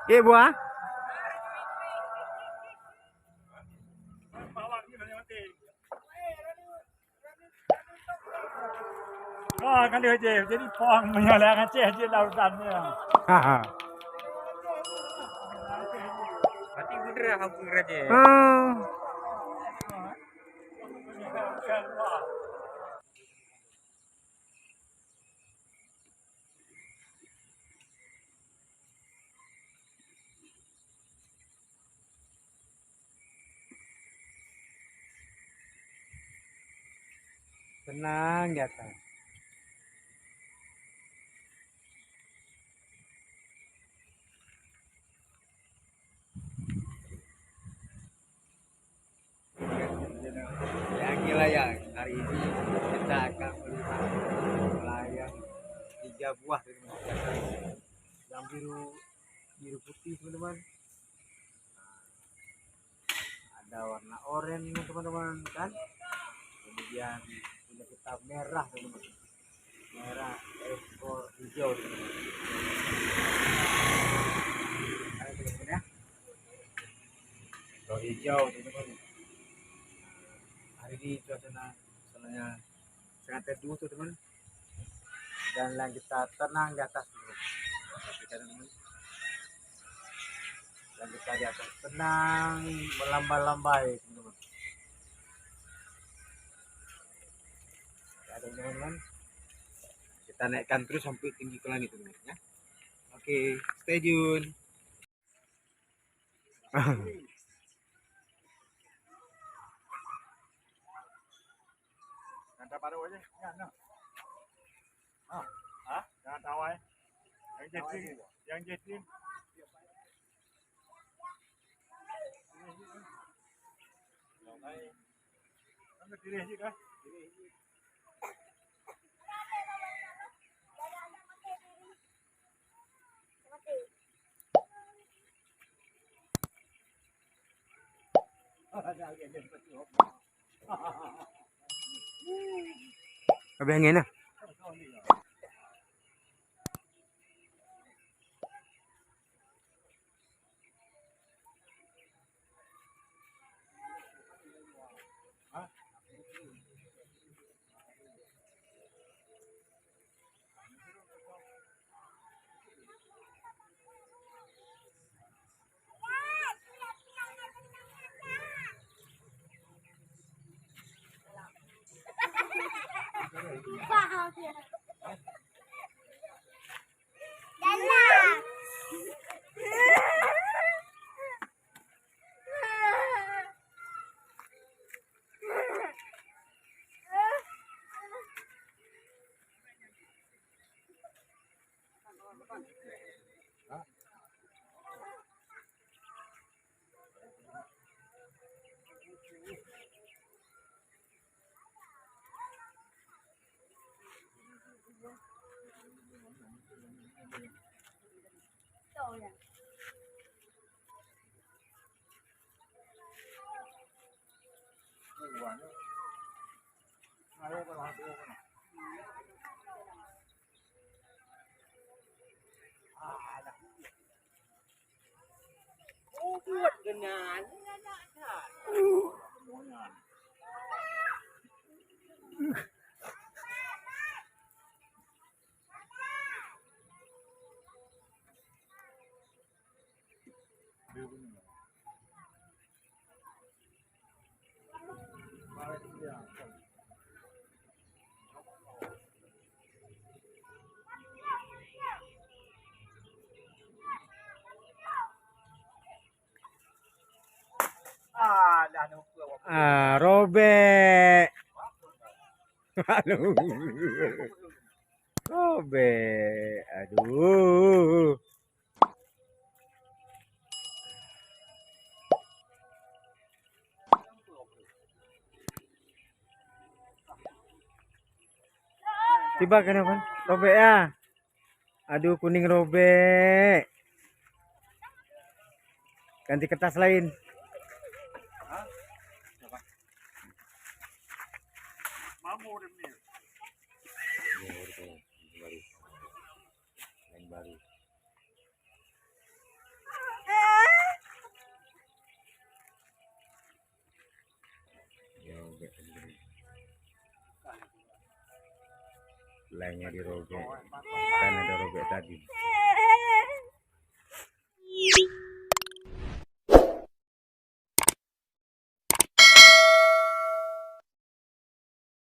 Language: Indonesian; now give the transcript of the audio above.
Iya buah. Oh, kan dia je. Jadi pohon menyalakan ceh je lautannya. Haha. Berarti bener aku kira aja. Tenang ya kan. Ya gila ya, hari ini kita akan melihat layang 3 buah dari masyarakat yang biru putih teman-teman. Ada warna oranye teman-teman kan. Kemudian punya kita merah teman-teman. Merah ekor hijau teman-teman. Ayo teman-teman ya. Ekor hijau teman-teman. Hari ini cuacanya sangat teduh tuh teman, dan yang kita tenang di atas teman, dan kita di atas tenang melambai-lambai teman-teman. Ada teman-teman, kita naikkan terus sampai tinggi ke langit teman ya. Oke, stay tune. Nanti baru aja. Ya, no. Ah, jangan tawai. Yang jetin, yang jetin. Kan pilih sih kan? Apa yang enak? Buat dengan Robek. Aduh. Robek. Aduh. Tiba kenapa? Robek ya. Aduh, kuning robek. Ganti kertas lain. Mamu udah nih. baru. Lainnya dirobek. Kan ada robek tadi.